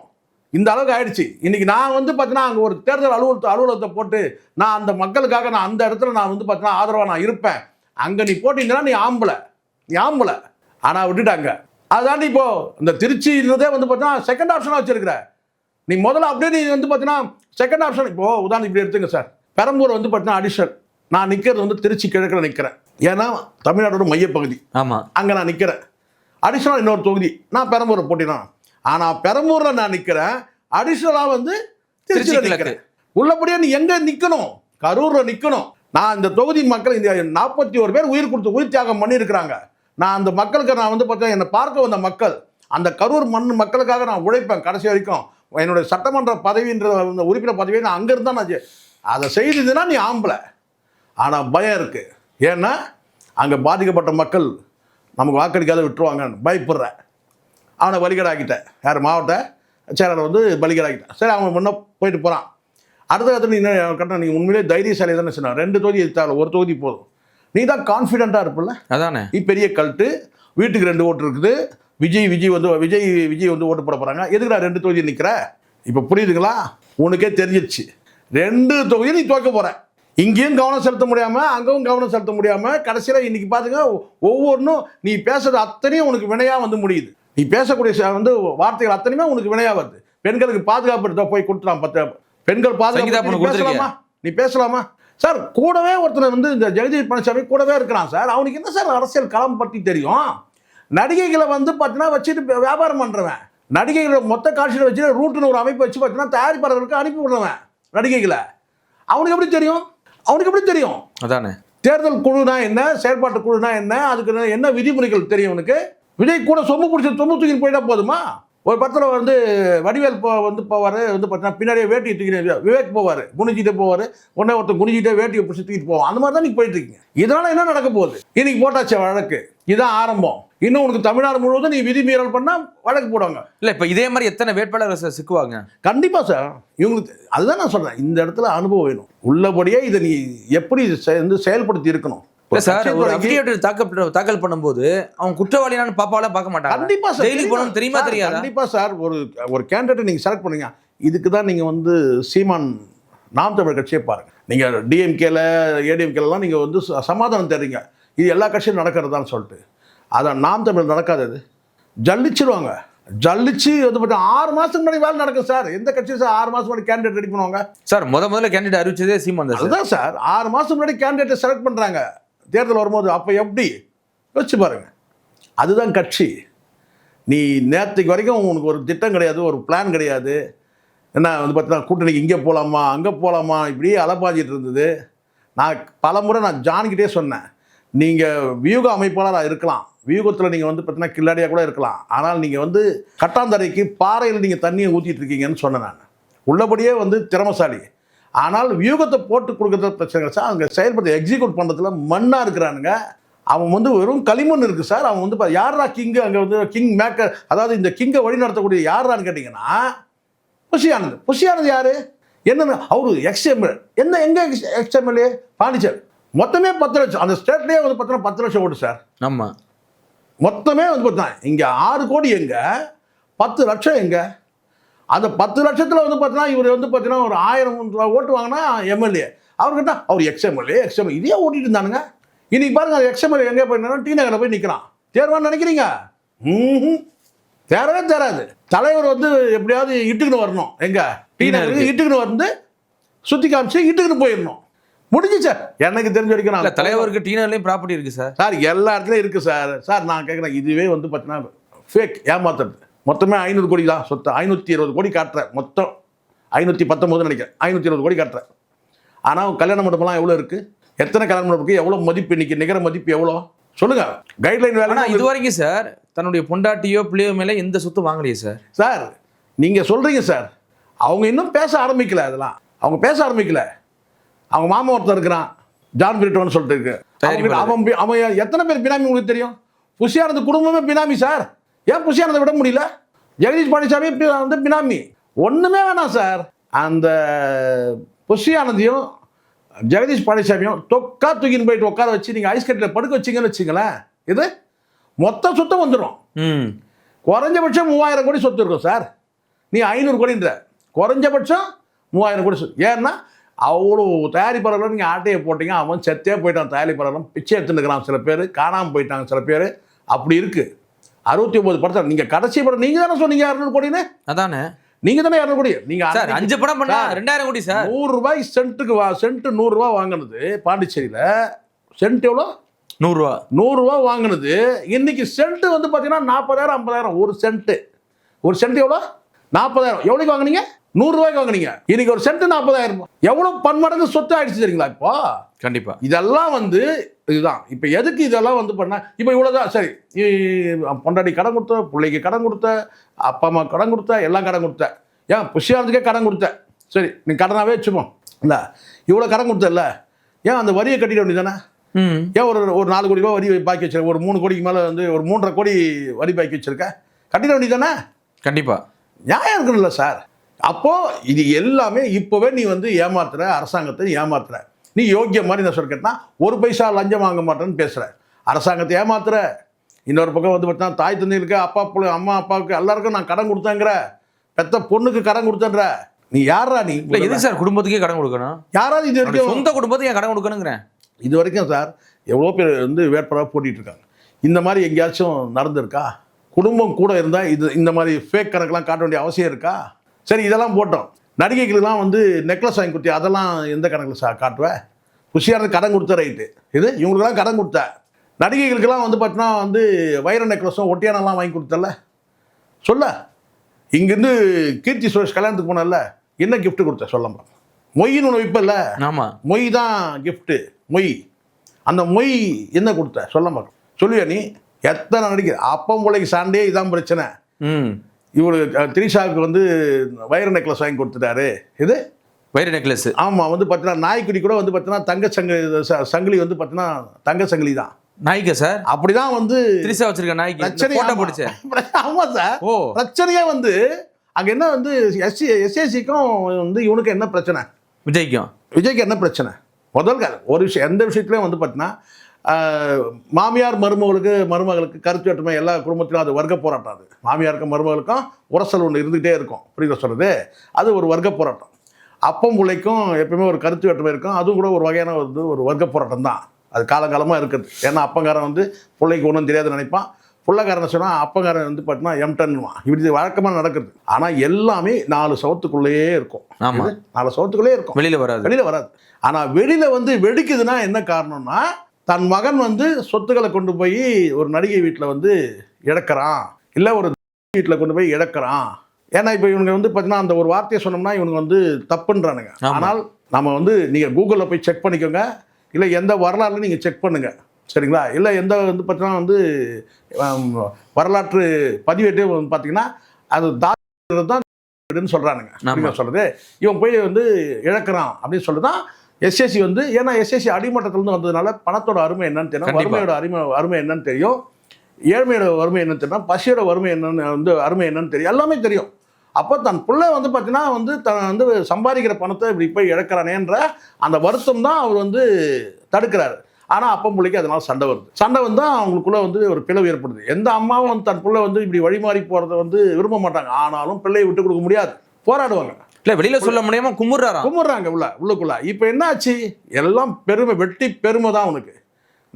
இந்த அளவுக்கு ஆயிடுச்சு. இன்னைக்கு நான் வந்து பார்த்தீங்கன்னா அங்கே ஒரு தேர்தல் அலுவலகத்தை போட்டு நான் அந்த மக்களுக்காக நான் அந்த இடத்துல நான் வந்து பார்த்தீங்கன்னா ஆதரவாக நான் இருப்பேன். அங்கே நீ போட்டீங்கன்னா நீ ஆம்பளை. ஆனால் விட்டுட்டாங்க. அதாண்டி இப்போ இந்த திருச்சின்றதே வந்து பார்த்தீங்கன்னா செகண்ட் ஆப்ஷனாக வச்சிருக்கிற நீ. முதல்ல அப்படியே நீ வந்து பார்த்தீங்கன்னா செகண்ட் ஆப்ஷன். இப்போ உதாரணம் இப்படி எடுத்துங்க சார். பெரம்பூர் வந்து பார்த்தீங்கன்னா அடிஷனல். நான் நிற்கிறது வந்து திருச்சி கிழக்கில் நிற்கிறேன். ஏன்னா தமிழ்நாடோட மையப்பகுதி. ஆமாம், அங்கே நான் நிற்கிறேன். அடிஷனல் இன்னொரு தொகுதி நான் பெரம்பூரை போட்டினா. ஆனால் பெரம்பூரில் நான் நிற்கிறேன், அடிஷனலாக வந்து திருச்சியில் நிற்கிறேன். உள்ளபடியாக நீ எங்கே நிற்கணும்? கரூரில் நிற்கணும். நான் இந்த தொகுதி மக்கள் இந்த 41 பேர் உயிர் தியாகம் பண்ணியிருக்கிறாங்க. நான் அந்த மக்களுக்கு நான் வந்து பார்த்தா என்னை பார்க்க வந்த மக்கள், அந்த கரூர் மக்களுக்காக நான் உழைப்பேன் கடைசி வரைக்கும். என்னுடைய சட்டமன்ற பதவின்ற உறுப்பினர் பதவியை நான் அங்கேருந்து தான் நான் அதை செய்ததுன்னா நீ ஆம்பளை. ஆனால் பயம் இருக்குது. ஏன்னா அங்கே பாதிக்கப்பட்ட மக்கள் நமக்கு வாக்களிக்காத விட்டுருவாங்கன்னு பயப்படுற. அவனை பலிகடாக்கிட்டேன். யார்? மாவட்ட செயலாளர் வந்து பலிகடாக்கிட்டேன். சரி, அவன் முன்ன போயிட்டு போகிறான். அடுத்த கட்ட நீ கட்ட நீங்கள் உண்மையிலே தைரியசாலி தானே சொன்ன. 2 தொகுதி எடுத்தாலும் ஒரு தொகுதி போதும். நீ தான் கான்ஃபிடென்ட்டாக இருப்பில்ல. அதானே நீ பெரிய கல்ட்டு. வீட்டுக்கு 2 ஓட்டு இருக்குது. விஜய் வந்து ஓட்டு போட போகிறாங்க. எதுக்குடா 2 தொகுதி நிற்கிற? இப்போ புரியுதுங்களா? உனக்கே தெரிஞ்சிடுச்சு. 2 தொகுதி நீ தோற்க போகிற. இங்கேயும் கவனம் செலுத்த முடியாமல் அங்கேயும் கவனம் செலுத்த முடியாமல் கடைசியில் இன்றைக்கி பார்த்துங்க ஒவ்வொன்றும் நீ பேசுறது அத்தனையும் உனக்கு வினையாக வந்து முடியுது. நீ பேசக்கூடிய வந்து வார்த்தைகள் அத்தனையுமே உனக்கு வினையாக வருது. பெண்களுக்கு பாதுகாப்பு போய் கொடுத்துலாம் 10 பெண்கள் பாதுகாப்பு நீ பேசலாமா சார்? கூடவே ஒருத்தர் வந்து இந்த ஜெகதீஷ் பழனிசாமி கூடவே இருக்கிறான் சார். அவனுக்கு என்ன சார் அரசியல் களம் பற்றி தெரியும்? நடிகைகளை வந்து பார்த்தீங்கன்னா வச்சுட்டு வியாபாரம் பண்ணுறவன், நடிகைகளை மொத்த காட்சியில் வச்சுட்டு ரூட்டுன்னு ஒரு அமைப்பு வச்சு பார்த்தீங்கன்னா தயாரிப்பாளர்களுக்கு அனுப்பி விடுறவன் நடிகைகளை. அவனுக்கு எப்படி தெரியும்? அதானே தேர்தல் குழுனா என்ன, செயற்பாட்டு குழுனா என்ன, அதுக்கு என்ன விதிமுறைகள் தெரியும் உனக்கு? விஜய் கூட சொம்பு தூக்கிட்டு போயிட்டா போதுமா? ஒரு படத்தில் வந்து வடிவேல் வந்து போவார் வந்து பார்த்தீங்கன்னா பின்னாடியே வேட்டியை தூக்கிட்டு விவேக் போவார், குனிஞ்சிட்டே போவார். ஒருத்தர் குனிஞ்சிட்டே வேட்டியை பிடிச்சி தூக்கிட்டு போவோம். அந்த மாதிரி தான் நீங்கள் போயிட்டு இருக்கீங்க. இதனால என்ன நடக்க போகுது? இன்னைக்கு போட்டாச்சு வழக்கு. இதுதான் ஆரம்பம். இன்னும் உனக்கு தமிழ்நாடு முழுவதும் நீ விதிமீறல் பண்ணால் வழக்கு போடுவாங்க. இல்லை, இப்போ இதே மாதிரி எத்தனை வேட்பாளர்கள் சிக்குவாங்க? கண்டிப்பாக சார். இவங்களுக்கு அதுதான் நான் சொல்கிறேன். இந்த இடத்துல அனுபவம் வேணும். உள்ளபடியே இதை நீ எப்படி வந்து செயல்படுத்தி இருக்கணும். சார், ஒரு அஃபிடேவிட் தாக்கல் பண்ணும்போது அவன் குற்றவாளியானு பாப்பாலாம் பார்க்க மாட்டாங்க. கண்டிப்பா சார். டெய்லி போகணும் தெரியுமா தெரியாது? கண்டிப்பா சார். ஒரு கேண்டிடேட் நீங்க செலக்ட் பண்ணுங்க. இதுக்கு தான் நீங்க வந்து சீமான் நாம் தமிழர் கட்சியை பாருங்க. நீங்க டிஎம்கேல ஏடிஎம்கேலாம் நீங்க வந்து சமாதானம் தேடுறீங்க. இது எல்லா கட்சியும் நடக்கிறதான்னு சொல்லிட்டு அதான் நாம் தமிழர் நடக்காதது. ஜல்லிச்சிருவாங்க. ஜல்லிச்சு வந்து பார்த்தா 6 மாதத்துக்கு முன்னாடி வேலை நடக்கும் சார். எந்த கட்சியும் சார் 6 மாதம் முன்னாடி கேண்டிடேட் ரெடி பண்ணுவாங்க சார்? முதல்ல கேண்டிடேட் அறிவிச்சதே சீமான் தான். அதுதான் சார். 6 மாதம் முன்னாடி கேண்டிடேட்டை செலக்ட் பண்ணுறாங்க தேர்தல் வரும்போது. அப்போ எப்படி வச்சு பாருங்க. அதுதான் கட்சி. நீ நேற்றுக்கு வரைக்கும் உனக்கு ஒரு திட்டம் கிடையாது, ஒரு பிளான் கிடையாது. என்ன வந்து பார்த்தீங்கன்னா கூட்டணிக்கு இங்கே போகலாமா அங்கே போகலாமா இப்படியே அலப்பாஞ்சிட்டு இருந்தது. நான் பலமுறை ஜான்கிட்டே சொன்னேன், நீங்கள் வியூக அமைப்பாளராக இருக்கலாம், வியூகத்தில் நீங்கள் வந்து பார்த்தீங்கன்னா கில்லாடியாக கூட இருக்கலாம். ஆனால் நீங்கள் வந்து கட்டாந்தரைக்கு பாறையில் நீங்கள் தண்ணியை ஊற்றிட்டு இருக்கீங்கன்னு சொன்னேன். நான் உள்ளபடியே வந்து திறமசாலி. ஆனால் வியூகத்தை போட்டு கொடுக்குறது பிரச்சனை சார். அங்கே செயல்படுத்த எக்ஸிக்யூட் பண்ணுறதுல மண்ணாக இருக்கிறானுங்க. அவன் வந்து வெறும் களிமண் இருக்குது சார். அவன் வந்து யாரா கிங்கு? அங்கே வந்து கிங் மேக்கர், அதாவது இந்த கிங்கை வழி நடத்தக்கூடிய யாரான்னு கேட்டிங்கன்னா புஷியானது யார்? என்னென்ன அவரு எக்ஸ்எம்எல்ஏ என்ன? எங்கே எக்ஸ்எம்எல்ஏ? பாண்டிச்சேரி. மொத்தமே 10 லட்சம். அந்த ஸ்டேட்லேயே வந்து பார்த்தீங்கன்னா 10 லட்சம் ஓட்டு சார். ஆமாம், மொத்தமே வந்து பார்த்தா இங்கே 6 கோடி எங்கே, 10 லட்சம் எங்கே? அந்த 10 லட்சத்தில் வந்து பார்த்தீங்கன்னா இவர் வந்து பார்த்தீங்கன்னா ஒரு 1000 ஓட்டு வாங்கினா எம்எல்ஏ. அவர்கிட்ட அவர் எக்ஸ்எம்எல்ஏ இதே ஓட்டிட்டு இருந்தானுங்க. இன்னைக்கு பாருங்க, அது எக்ஸ்எம்எல்ஏ எங்கே போயிருந்தா டி நகரில் போய் நிற்கிறான். தேர்வான்னு நினைக்கிறீங்க? தேரவே தேராது. தலைவர் வந்து எப்படியாவது இட்டுக்குன்னு வரணும். எங்க டி நகருக்கு இட்டுக்குன்னு வந்து சுற்றி காமிச்சு இட்டுக்குன்னு போயிடணும். முடிஞ்சு சார். எனக்கு தெரிஞ்ச வரைக்கும் நான் தலைவருக்கு டி நகர்லேயும் ப்ராப்பர்ட்டி இருக்குது சார். சார் எல்லா இடத்துலையும் இருக்குது சார். சார் நான் கேட்குறேன், இதுவே வந்து பார்த்தீங்கன்னா ஃபேக், ஏமாத்துறது. மொத்தமே 500 கோடி தான் சொத்து. 520 கோடி காட்டுறேன். மொத்தம் 519 நினைக்கிறேன். 520 கோடி காட்டுறேன். ஆனால் கல்யாண மண்டபம்லாம் எவ்வளோ இருக்குது? எத்தனை கல்யாண மண்டபம் இருக்குது? எவ்வளோ மதிப்பு? இன்றைக்கி நிகர மதிப்பு எவ்வளோ சொல்லுங்க கைட்லைன் வேலை. இது வரைக்கும் சார் தன்னுடைய பொண்டாட்டியோ பிள்ளையோ மேலே எந்த சொத்து வாங்கலையே சார். சார் நீங்க சொல்றீங்க சார், அவங்க இன்னும் பேச ஆரம்பிக்கல. அதெல்லாம் அவங்க பேச ஆரம்பிக்கல. அவங்க மாமா ஒருத்தர் இருக்கிறான், ஜான் பிரிட்டோன்னு சொல்லிட்டு இருக்கு. அவன் எத்தனை பேர் பினாமி உங்களுக்கு தெரியும்? புஷியானது குடும்பமே பினாமி சார். ஏன் புஷியானதை விட முடியல? ஜெகதீஷ் பழனிசாமி வந்து பினாமி. ஒண்ணுமே வேணாம் சார். அந்த புஷியானதையும் ஜெகதீஷ் பழனிசாமியும் தொக்கா தூக்கின்னு போயிட்டு உட்கார வச்சு நீங்க ஐஸ் கட்டில படுக்க வச்சிங்கன்னு வச்சுங்களேன், இது மொத்த சொத்தம் வந்துடும். குறைஞ்சபட்சம் 3000 கோடி சொத்து இருக்கும் சார். நீ 500 கோடின்ற, குறைஞ்சபட்சம் 3000 கோடி சொத்து. ஏன்னா அவ்வளோ தயாரிப்பாளர்கள் நீங்கள் ஆட்டையை போட்டீங்க, அவன் செத்தே போயிட்டான். தயாரிப்பாளர்களும் பிச்சை எடுத்துருக்கிறான், சில பேர் காணாமல் போயிட்டாங்க, சில பேர் அப்படி இருக்கு. 69% நீங்கள் கடைசி படம் நீங்கள் தானே சொன்னீங்க 200 கோடின்னு. அதானே நீங்க தானே 200 கோடி. நீங்க 5 படம் பண்ணா 2000 கோடி சார். 100 ரூபாய் சென்ட்டுக்கு சென்ட் 100 ரூபா வாங்கினது பாண்டிச்சேரியில். சென்ட் எவ்வளோ? 100 ரூபா வாங்கினது. இன்னைக்கு சென்ட் வந்து பார்த்தீங்கன்னா 40,000 50,000. ஒரு சென்ட் எவ்வளோ? 40,000. எவ்வளோக்கு வாங்கினீங்க? 100 ரூபாய்க்கு வாங்கினீங்க. இன்னைக்கு ஒரு சென்ட் 40,000. எவ்வளோ பன்மடங்கு சொத்து ஆயிடுச்சு தெரியுங்களா? இப்போ கண்டிப்பா இதெல்லாம் வந்து இதுதான். இப்போ எதுக்கு இதெல்லாம் வந்து பண்ணா? இப்போ இவ்வளோதான் சரி. பொண்டாடி கடன் கொடுத்த, பிள்ளைக்கு கடன் கொடுத்த, அப்பா அம்மா கடன் கொடுத்த, எல்லாம் கடன் கொடுத்த, ஏன் புஷியானதுக்கே கடன் கொடுத்த. சரி நீ கடனாவே வச்சுப்போம் இல்லை, இவ்வளோ கடன் கொடுத்தல, ஏன் அந்த வரியை கட்டிட வேண்டியதானே? ஏன் ஒரு 4 கோடி ரூபா வரி பாக்கி வச்சிருக்க, ஒரு 3 கோடிக்கு மேலே வந்து ஒரு 3.5 கோடி வரி பாக்கி வச்சிருக்க, கட்டிட வேண்டியதானே? கண்டிப்பா நியாயம் இருக்கணும்ல சார். அப்போ இது எல்லாமே இப்போவே நீ வந்து ஏமாத்துற, அரசாங்கத்தை ஏமாத்துற. நீ யோக்கிய மாதிரி நான் சொல்ல கேட்டா 1 பைசா லஞ்சம் வாங்க மாட்டேன்னு பேசுற, அரசாங்கத்தை ஏமாத்துற. இன்னொரு பக்கம் வந்து பார்த்தா தாய் தந்தைகளுக்கு, அம்மா அப்பாவுக்கு எல்லாருக்கும் நான் கடன் கொடுத்தேங்கிற, பெத்த பொண்ணுக்கு கடன் கொடுத்தேன்ற. நீ யாரா? நீ எது சார் குடும்பத்துக்கே கடன் கொடுக்கணும்? யாராவது இது வரைக்கும் சொந்த குடும்பத்துக்கு கடன் கொடுக்கணுங்கிறேன். இது வரைக்கும் சார் எவ்வளோ பேர் வந்து வேட்பாளராக போட்டிட்டு இருக்காங்க. இந்த மாதிரி எங்கேயாச்சும் நடந்திருக்கா? குடும்பம் கூட இருந்தால் இந்த மாதிரி ஃபேக் கணக்கெலாம் காட்ட வேண்டிய அவசியம் இருக்கா? சரி இதெல்லாம் போட்டோம். நடிகைகளுக்கெல்லாம் வந்து நெக்லஸ் வாங்கி கொடுத்தி, அதெல்லாம் எந்த கணக்கில் காட்டுவேன்? புஷியானது கடன் கொடுத்த ரைட்டு, இது இவங்களுக்கெல்லாம் கடன் கொடுத்த. நடிகைகளுக்கெல்லாம் வந்து பார்த்தீங்கன்னா வந்து வைர நெக்லஸும் ஒட்டியானெல்லாம் வாங்கி கொடுத்தல. சொல்ல இங்கேருந்து கீர்த்தி சுரேஷ் கல்யாணத்துக்கு போனல, என்ன கிஃப்ட் கொடுத்த சொல்லமா? மொய்ன்னு ஒன்று விற்பல. ஆமாம், மொய் தான் கிஃப்ட்டு. மொய், அந்த மொய் என்ன கொடுத்த சொல்லமா? சொல்லுவியா நீ? எத்தனை நடிகை அப்பம் பிள்ளைக்கு சாண்டே இதான் பிரச்சனை. இவரு திரிஷாவுக்கு வந்து வைர நெக்லஸ் வாங்கி கொடுத்துட்டாரு. இது வைர நெக்லஸ். ஆமாம், வந்து பார்த்தீங்கன்னா நாய்க்குடி கூட வந்து பார்த்தீங்கன்னா தங்க சங்கிலி வந்து பார்த்தீங்கன்னா தங்க சங்கிலி தான். நாய்க்கா சார்? அப்படிதான் வந்து திரிஷா வச்சிருக்க நாய்க்கு பிரச்சனை போடுச்சு. ஆமாம் சார். ஓ பிரச்சனையே வந்து அங்கே என்ன வந்து எஸ்ஏசிக்கும் வந்து இவனுக்கு என்ன பிரச்சனை? விஜய்க்கு என்ன பிரச்சனை? முதல் ஒரு விஷயம், எந்த விஷயத்துலையும் வந்து பார்த்தீங்கன்னா மாமியார் மருமகளுக்கு கருத்து வேற்றுமை எல்லா குடும்பத்திலும் அது வர்க்க போராட்டம். அது மாமியாருக்கும் மருமகளுக்கும் உரசல் ஒன்று இருந்துகிட்டே இருக்கும். புரியுது சொல்கிறது? அது ஒரு வர்க்க போராட்டம். அப்பம் பிள்ளைக்கும் எப்பவுமே ஒரு கருத்து வேற்றுமை இருக்கும். அதுவும் கூட ஒரு வகையான வந்து ஒரு வர்க்க போராட்டம் தான். அது காலங்காலமாக இருக்குது. ஏன்னா அப்பங்காரன் வந்து பிள்ளைக்கு ஒன்றும் தெரியாதுன்னு நினைப்பான். பிள்ளைக்காரன் சொன்னால் அப்பங்காரன் வந்து பார்த்தீங்கன்னா எம்டன்னுவான். இப்படி வழக்கமாக நடக்குது. ஆனால் எல்லாமே 4 சவத்துக்குள்ளேயே இருக்கும். 4 சவத்துக்குள்ளேயே இருக்கும், வெளியில் வராது. ஆனால் வெளியில் வந்து வெடிக்குதுன்னா என்ன காரணம்னா, தன் மகன் வந்து சொத்துக்களை கொண்டு போய் ஒரு நடிகை வீட்டில் வந்து இழக்கிறான், இல்லை ஒரு வீட்டில் கொண்டு போய் இழக்கிறான். ஏன்னா இப்போ இவங்க வந்து பார்த்தீங்கன்னா அந்த ஒரு வார்த்தையை சொன்னோம்னா இவங்க வந்து தப்புன்றானுங்க. ஆனால் நம்ம வந்து நீங்கள் கூகுளில் போய் செக் பண்ணிக்கோங்க, இல்லை எந்த வரலாறுல நீங்கள் செக் பண்ணுங்கள், சரிங்களா? இல்லை எந்த வந்து பார்த்தீங்கன்னா வந்து வரலாற்று பதிவேட்டு வந்து பார்த்தீங்கன்னா அது தான் சொல்கிறானுங்க. சொல்கிறது இவன் போய் வந்து இழக்கிறான் அப்படின்னு சொல்லிதான் எஸ்எஸ்சி வந்து. ஏன்னா எஸ்எஸ்சி அடிமட்டத்திலேருந்து வந்ததுனால பணத்தோட அருமை என்னன்னு தெரியும், வறுமையோட அருமை என்னன்னு தெரியும், ஏழ்மையோட வறுமை என்னன்னு தெரியும், பசியோட வறுமை என்னன்னு வந்து அருமை என்னன்னு தெரியும், எல்லாமே தெரியும். அப்போ தன் பிள்ளை வந்து பார்த்தீங்கன்னா வந்து வந்து சம்பாதிக்கிற பணத்தை இப்படி போய் இழக்கிறானேன்ற அந்த வருத்தம் தான் அவர் வந்து தடுக்கிறாரு. ஆனால் அப்பா பிள்ளைக்கு அதனால சண்டை வருது. சண்டை வந்தால் அவங்களுக்குள்ள வந்து ஒரு பிளவு ஏற்படுது. எந்த அம்மாவும் வந்து தன் பிள்ளை வந்து இப்படி வழிமாறி போகிறத வந்து விரும்ப மாட்டாங்க. ஆனாலும் பிள்ளையை விட்டு கொடுக்க முடியாது, போராடுவாங்க. இல்லை வெளியில் சொல்ல முடியாம கும்பிட்றாங்க உள்ளுக்குள்ள. இப்போ என்ன ஆச்சு? எல்லாம் பெருமை, வெட்டி பெருமை தான் உனக்கு.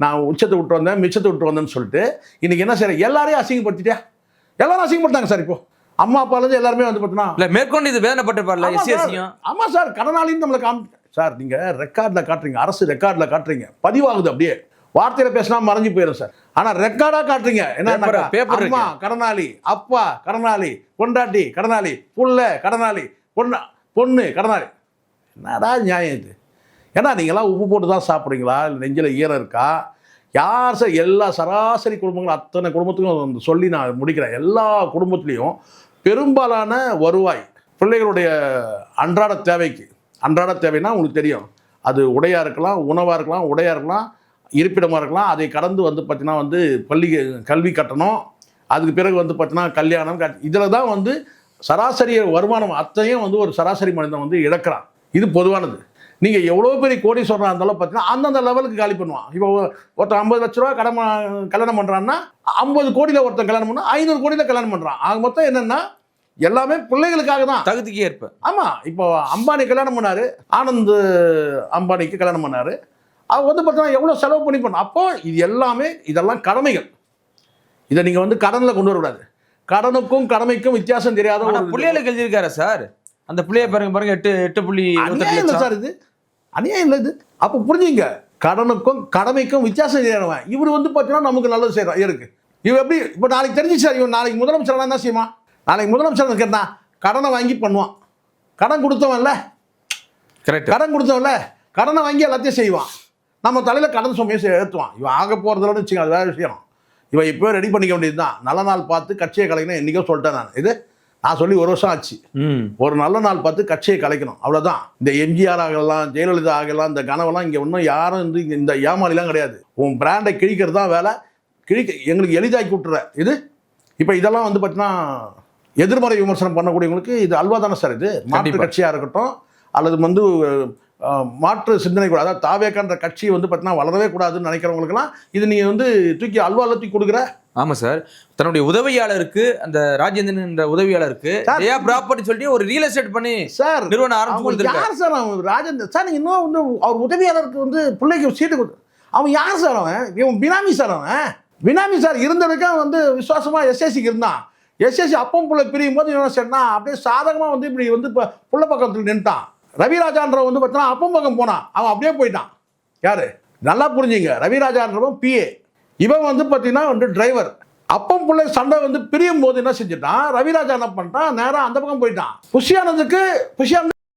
நான் உச்சத்தை விட்டு வந்தேன், மிச்சத்தை விட்டு வந்தேன்னு சொல்லிட்டு இன்னைக்கு என்ன செய்ய? எல்லாரையும் அசிங்கப்படுத்திட்டியா? எல்லாரும் அசிங்கப்படுத்தாங்க சார். இப்போ அம்மா அப்பாலேருந்து எல்லாருமே வந்து பார்த்தீங்கன்னா மேற்கொண்டு இது வேதனைப்பட்டு. ஆமாம் சார், கடனாளின்னு நம்மளை சார் நீங்கள் ரெக்கார்டில் காட்டுறீங்க, அரசு ரெக்கார்டில் காட்டுறீங்க, பதிவாகுது. அப்படியே வார்த்தையில் பேசினா மறைஞ்சு போயிடும் சார். ஆனால் ரெக்கார்டாக காட்டுறீங்க. என்ன பேப்பர்? அம்மா கடனாளி, அப்பா கடனாளி, பொண்டாட்டி கடனாளி, புள்ள கடனாளி, பொண்ணு கடனாளி. என்னடா நியாயம் இது? ஏன்னா நீங்களாம் உப்பு போட்டு தான் சாப்பிட்றீங்களா? இல்லை நெஞ்சில் ஈரம் இருக்கா? யார் சார் எல்லா சராசரி குடும்பங்களும் அத்தனை குடும்பத்துக்கும் சொல்லி நான் முடிக்கிறேன். எல்லா குடும்பத்துலேயும் பெரும்பாலான வருவாய் பிள்ளைகளுடைய அன்றாட தேவைனா உங்களுக்கு தெரியும், அது உடையாக இருக்கலாம், உணவாக இருக்கலாம், உடையாக இருக்கலாம், இருப்பிடமாக இருக்கலாம். அதை கடந்து வந்து பார்த்தீங்கன்னா வந்து கல்வி கட்டணம், அதுக்கு பிறகு வந்து பார்த்தீங்கன்னா கல்யாணம், இதில் தான் வந்து சராசரி வருமானம் அத்தையும் வந்து ஒரு சராசரி மனிதன் வந்து இழக்கிறான். இது பொதுவானது. நீங்கள் எவ்வளோ பெரிய கோடீஸ்வரனாக இருந்தாலும் பார்த்தீங்கன்னா அந்தந்த லெவலுக்கு காலி பண்ணுவான். இப்போ ஒருத்தன் 50 லட்ச ரூபா கல்யாணம் பண்ணுறான்னா 50 கோடியில் ஒருத்தன் கல்யாணம் பண்ணால் 500 கோடியில் கல்யாணம் பண்ணுறான். ஆக மொத்தம் என்னென்னா எல்லாமே பிள்ளைகளுக்காக தான், தகுதிக்கு ஏற்ப. ஆமாம். இப்போ அம்பானி கல்யாணம் பண்ணார், ஆனந்த் அம்பானிக்கு கல்யாணம் பண்ணார். அவங்க வந்து பார்த்தீங்கன்னா எவ்வளோ செலவு பண்ணி பண்ண. அப்போது இது எல்லாமே இதெல்லாம் கடமைகள். இதை நீங்கள் வந்து கடனில் கொண்டு வரக்கூடாது. கடனுக்கும் கடமைக்கும் வித்தியாசம் தெரியாத ஒரு பிள்ளைகளுக்கு எழுதியிருக்காரு சார். அந்த பிள்ளைய பாருங்க 8.28 சார். இது அநியாயம் இல்லை இது. அப்போ புரிஞ்சுங்க, கடனுக்கும் கடமைக்கும் வித்தியாசம் தெரியாதவன் இவர் வந்து பார்த்தீங்கன்னா நமக்கு நல்லது செய்கிறான் இருக்கு. இவன் எப்படி இப்போ நாளைக்கு தெரிஞ்சு சார், இவன் நாளைக்கு முதலமைச்சர் என்ன செய்வான்? நாளைக்கு முதலமைச்சர் கேட்டான் கடனை வாங்கி பண்ணுவான். கடன் கொடுத்தவன்ல, கரெக்ட், கடன் கொடுத்தவன்ல கடனை வாங்கி எல்லாத்தையும் செய்வான். நம்ம தலையில் கடன் சுமையை ஏற்றுவான். இவன் ஆக போகிறதுல வச்சுங்க, அது வேறு விஷயம். இவன் இப்போ ரெடி பண்ணிக்க வேண்டியது தான். நல்ல நாள் பார்த்து கட்சியை கலைக்கணும். என்றைக்கோ சொல்லிட்டேன் நான் சொல்லி 1 வருஷம் ஆச்சு. ஒரு நல்ல நாள் பார்த்து கட்சியை கலைக்கணும், அவ்வளோதான். இந்த எம்ஜிஆர் ஆகலாம், ஜெயலலிதா ஆகலாம், இந்த கனவெல்லாம் இங்கே இன்னும் யாரும் வந்து இந்த ஏமாளிலாம் கிடையாது. உன் பிராண்டை கிழிக்கிறது தான் வேலை. எங்களுக்கு எளிதாக்கி விட்டுற இது. இப்போ இதெல்லாம் வந்து பார்த்தீங்கன்னா எதிர்மறை விமர்சனம் பண்ணக்கூடியவங்களுக்கு இது அல்வா தானே சார். இது மாற்று கட்சியாக இருக்கட்டும் அல்லது வந்து மாற்று சிந்தனை கூட, அதாவது தாவேக்கான்ற கட்சி வந்து பார்த்தீங்கன்னா வளரவே கூடாதுன்னு நினைக்கிறவங்களுக்குலாம் இது நீங்கள் வந்து தூக்கி அல்வாவில் தூக்கி கொடுக்குற. ஆமாம் சார். தன்னுடைய உதவியாளருக்கு, அந்த ராஜேந்திரன் என்ற உதவியாளருக்கு ஜெயா ப்ராப்பர்ட்டி சொல்லிட்டு ஒரு ரியல் எஸ்டேட் பண்ணி சார் நிறுவனம் ஆரம்பிச்சு கொடுத்துருக்காரு. யார் சார் அவன் ராஜேந்திரன் சார்? நீங்கள் இன்னும் வந்து அவர் உதவியாளருக்கு வந்து பிள்ளைக்கு சீட்டு கொடுத்து அவன் யார் சார்? இவன் பினாமி சார். பினாமி சார் இருந்த வரைக்கும் வந்து விசுவாசமாக எஸ்எஸ்சிக்கு இருந்தான். எஸ்எஸ்சி அப்பம் புள்ள பிரியும் போது என்ன செய்யணும், அப்படியே சாதகமாக வந்து இப்படி வந்து இப்போ புள்ள பக்கத்தில் நின்ட்டான். ரவிராஜான்ற வந்து பார்த்தீங்கன்னா அப்பம் பக்கம் போனான், அவன் அப்படியே போயிட்டான். யாரு? நல்லா புரிஞ்சுங்க, ரவிராஜான்றவன் பிஏ, இவன் வந்து பார்த்தீங்கன்னா வந்து டிரைவர். அப்பம் பிள்ளை சண்டை வந்து பிரியும் போது என்ன செஞ்சுட்டான், ரவிராஜா என்ன பண்ணிட்டான், நேராக அந்த பக்கம் போயிட்டான். புஷியானந்துக்கு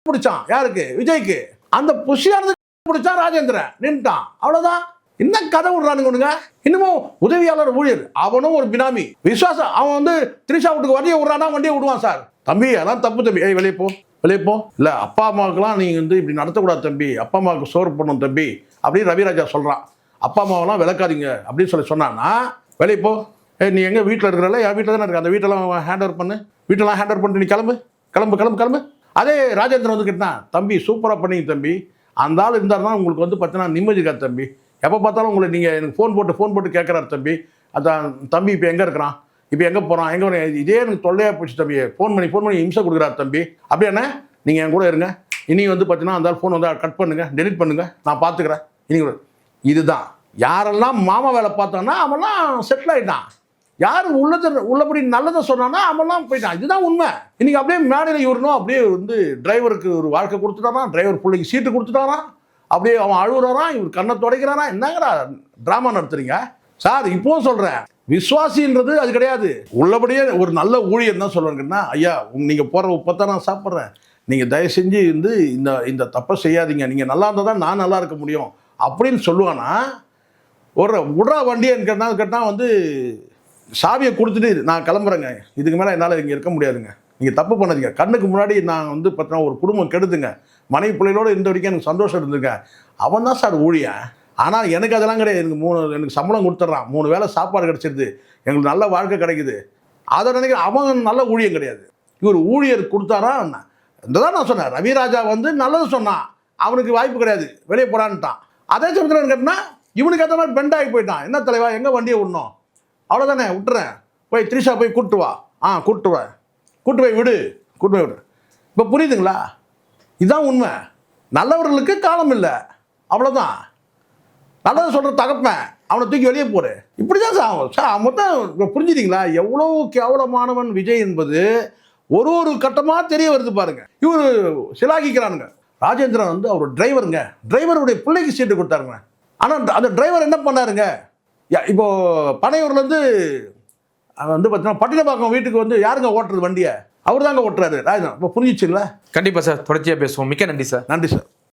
பிடிச்சான். யாருக்கு? விஜய்க்கு. அந்த புஷியானந்துக்கு பிடிச்சான் ராஜேந்திரன், நின்ட்டான். அவ்வளோதான். என்ன கதை விடுறானுங்க. இன்னமும் உதவியாளர் ஊழியர் அவனும் ஒரு பினாமி விசுவாசம். அவன் வந்து திரிஷா வீட்டுக்கு வண்டியை விடுறானா, வண்டியை விடுவான் சார். தம்பி அதெல்லாம் தப்பு தம்பி, வெளியே போ இல்லை, அப்பா அம்மாவுக்குலாம் நீங்கள் வந்து இப்படி நடத்தக்கூடாது தம்பி, அப்பா அம்மாவுக்கு சோறு பண்ணணும் தம்பி அப்படின்னு ரவிராஜா சொல்கிறான். அப்பா அம்மாவெல்லாம் விளக்காதீங்க அப்படின்னு சொன்னான்னா வெளியே போ. நீ எங்கள் வீட்டில் இருக்கிறல, என் வீட்டில் தானே இருக்கு, அந்த வீட்டெல்லாம் ஹேண்ட் ஓவர் பண்ணு, வீட்டெல்லாம் ஹேண்ட் ஓவர் பண்ணிட்டு நீ கிளம்பு. அதே ராஜேந்திரன் வந்து கேட்டான், தம்பி சூப்பராக பண்ணிங்க தம்பி, அந்த ஆள் இருந்தாருன்னா உங்களுக்கு வந்து பார்த்தீங்கன்னா நிம்மதி இருக்காது தம்பி, எப்போ பார்த்தாலும் உங்களை நீங்கள் எனக்கு ஃபோன் போட்டு கேட்குறாரு தம்பி. அதான் தம்பி இப்போ எங்கே இருக்கிறான், இப்போ எங்கே போகிறான், எங்கே வர, இதே எனக்கு தொல்லையாக போச்சு தம்பி, ஃபோன் பண்ணி இம்சை கொடுக்குறாரு தம்பி. அப்படியாண்ணே நீங்கள் என் கூட இருங்க, இனி வந்து பார்த்தீங்கன்னா அந்த ஃபோன் வந்து கட் பண்ணுங்கள், டெலிட் பண்ணுங்கள், நான் பார்த்துக்கிறேன். இனி இதுதான். யாரெல்லாம் மாமா வேலை பார்த்தான்னா அவன்லாம் செட்டில் ஆகிட்டான். யார் உள்ளபடி நல்லதை சொன்னான்னா அவன்லாம் போயிட்டான். இதுதான் உண்மை. இன்னைக்கு அப்படியே மேடையில் இவரணும், அப்படியே வந்து டிரைவருக்கு ஒரு வாழ்க்கை கொடுத்துட்டாரான், டிரைவர் பிள்ளைக்கு சீட்டு கொடுத்துட்டாரான், அப்படியே அவன் அழுகுறாரான், இவர் கண்ணை துடைக்கிறாரான். என்னங்கடா ட்ராமா நடத்துறீங்க சார்? இப்போவும் சொல்கிறேன், விசுவாசின்றது அது கிடையாது. உள்ளபடியே ஒரு நல்ல ஊழியர் தான் சொல்லுவாங்கன்னா, ஐயா நீங்கள் போகிற உப்பத்தான் நான் சாப்பிட்றேன், நீங்கள் தயவு செஞ்சு வந்து இந்த தப்பை செய்யாதீங்க, நீங்கள் நல்லா இருந்தால் தான் நான் நல்லா இருக்க முடியும் அப்படின்னு சொல்லுவானா. ஒரு விட்றா வண்டியன்னு கேட்டால் வந்து சாவியை கொடுத்துட்டு நான் கிளம்புறேங்க, இதுக்கு மேலே என்னால் இங்கே இருக்க முடியாதுங்க, நீங்கள் தப்பு பண்ணாதீங்க, கண்ணுக்கு முன்னாடி நான் வந்து பார்த்தீங்கன்னா ஒரு குடும்பம் கெடுதுங்க, மனைவி பிள்ளைகளோடு இருந்த வரைக்கும் எனக்கு சந்தோஷம் இருந்துங்க, அவன் தான் சார் ஊழியன். ஆனால் எனக்கு அதெல்லாம் கிடையாது. எனக்கு சம்பளம் கொடுத்துட்றான், 3 வேளை சாப்பாடு கிடச்சிருது, எங்களுக்கு நல்ல வாழ்க்கை கிடைக்குது, அதை நினைக்கிற அவன் நல்ல ஊழியம் கிடையாது. இவர் ஊழியர் கொடுத்தாரா என்ன? இந்த தான் நான் சொன்னேன், ரவிராஜா வந்து நல்லது சொன்னான், அவனுக்கு வாய்ப்பு கிடையாது, வெளியே போடான்ட்டான். அதே சமயத்தில் கேட்டால் இவனுக்கு ஏற்ற மாதிரி பெண்டாகி போயிட்டான். என்ன தலைவா, எங்கே வண்டியை விடணும், அவ்வளோதானே, விட்டுறேன், போய் திரிஷா போய் கூப்பிட்டு வா, கூப்பிட்டு போய் விடு. இப்போ புரியுதுங்களா? இதுதான் உண்மை. நல்லவர்களுக்கு காலம் இல்லை, அவ்வளோதான். நல்லது சொல்கிற தகப்பேன் அவனை தூக்கி வெளியே போடு. இப்படி தான் சார் மொத்தம். புரிஞ்சுதிங்களா எவ்வளோ கேவலமானவன் விஜய் என்பது ஒரு கட்டமாக தெரிய வருது பாருங்க. இவர் சிலாகிக்கிறானுங்க. ராஜேந்திரன் வந்து அவர் டிரைவருங்க, டிரைவருடைய பிள்ளைக்கு சீட்டு கொடுத்தாருங்க. ஆனால் அந்த டிரைவர் என்ன பண்ணாருங்க, இப்போ பனையூர்லேருந்து வந்து பார்த்தீங்கன்னா பட்டினப்பாக்கம் வீட்டுக்கு வந்து யாருங்க ஓட்டுறது வண்டியை, அவர் தாங்க ஓட்டுறாரு ராஜேந்திரன். இப்போ புரிஞ்சிச்சுங்களா? கண்டிப்பாக சார், தொடர்ச்சியாக பேசுவோம். மிக்க நன்றி சார். நன்றி சார்.